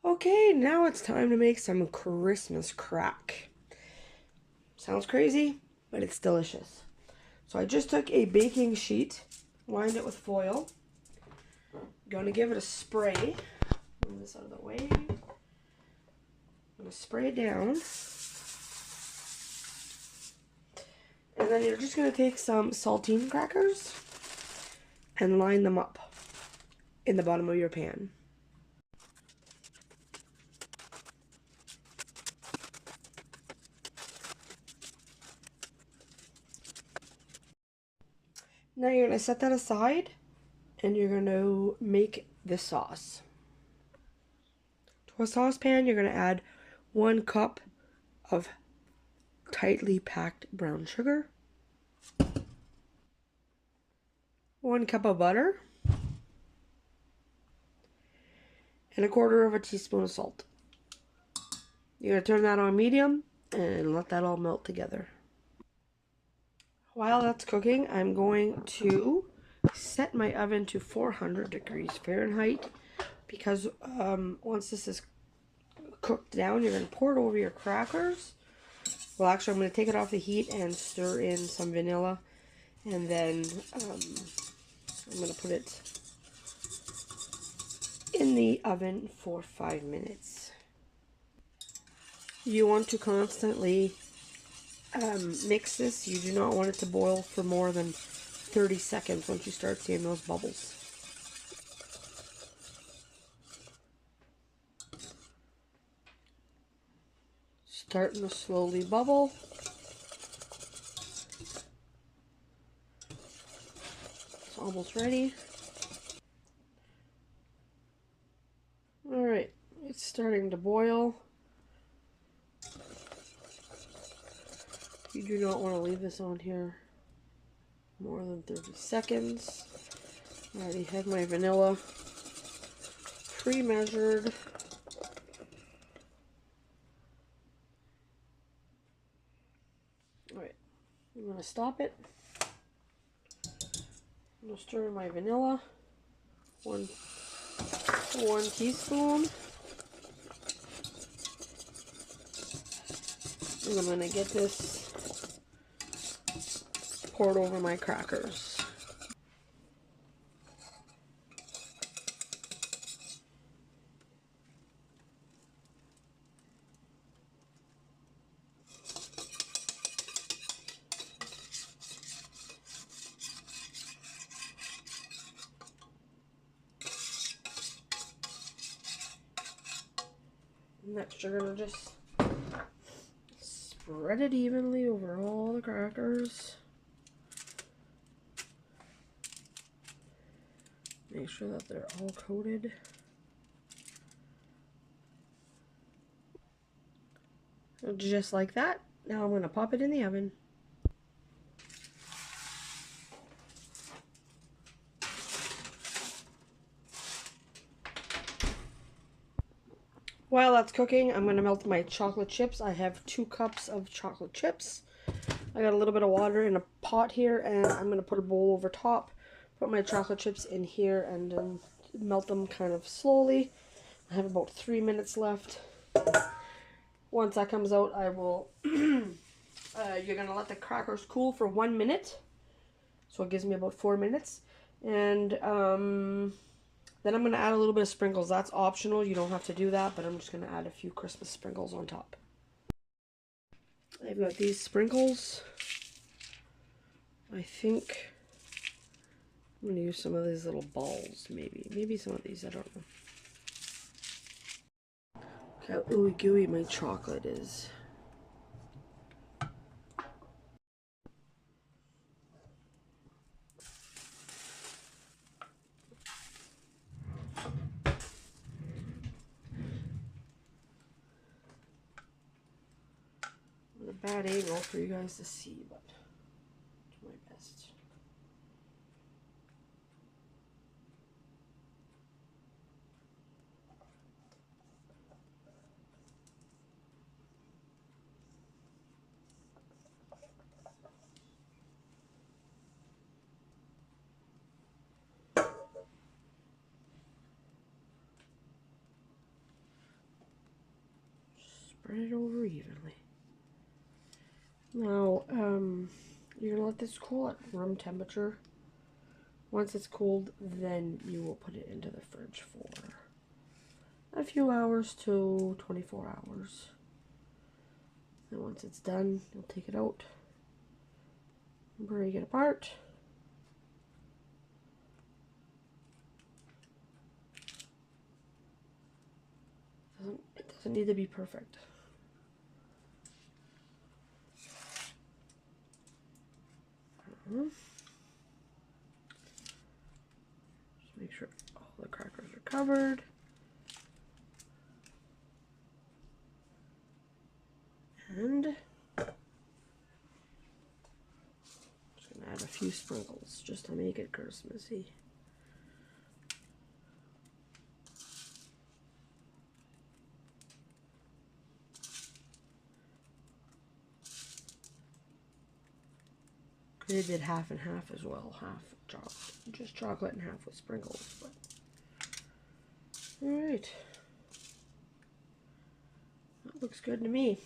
Okay, now it's time to make some Christmas crack. Sounds crazy, but it's delicious. So I just took a baking sheet, lined it with foil. Gonna give it a spray. Move this out of the way. I'm gonna spray it down. And then you're just gonna take some saltine crackers and line them up in the bottom of your pan. Now you're gonna set that aside and you're gonna make the sauce. To a saucepan, you're gonna add 1 cup of tightly packed brown sugar, 1 cup of butter, and 1/4 of a teaspoon of salt. You're gonna turn that on medium and let that all melt together. While that's cooking, I'm going to set my oven to 400 degrees Fahrenheit because once this is cooked down, you're going to pour it over your crackers. Well, actually, I'm going to take it off the heat and stir in some vanilla, and then I'm going to put it in the oven for 5 minutes. You want to constantly mix this. You do not want it to boil for more than 30 seconds once you start seeing those bubbles. Starting to slowly bubble. It's almost ready. Alright, it's starting to boil. You do not want to leave this on here more than 30 seconds. I already have my vanilla pre-measured. Alright, I'm going to stop it. I'm going to stir in my vanilla. One teaspoon. And I'm going to get this poured over my crackers. Next, you're going to just spread it evenly over all the crackers. Make sure that they're all coated. Just like that. Now I'm going to pop it in the oven. While that's cooking, I'm going to melt my chocolate chips. I have 2 cups of chocolate chips. I got a little bit of water in a pot here, and I'm going to put a bowl over top, put my chocolate chips in here, and melt them kind of slowly. I have about 3 minutes left. Once that comes out, I will, you're going to let the crackers cool for 1 minute. So it gives me about 4 minutes. And then I'm going to add a little bit of sprinkles. That's optional. You don't have to do that, but I'm just going to add a few Christmas sprinkles on top. I've got these sprinkles. I think I'm going to use some of these little balls, maybe. Maybe some of these, I don't know. Look how ooey gooey my chocolate is. A bad angle for you guys to see, but do my best. Spread it over evenly. Now, you're gonna let this cool at room temperature. Once it's cooled, then you will put it into the fridge for a few hours to 24 hours. And once it's done, you'll take it out, break it apart. It doesn't need to be perfect. Just make sure all the crackers are covered. And just gonna add a few sprinkles just to make it Christmassy. They did half and half as well, half just chocolate and half with sprinkles. But all right, that looks good to me.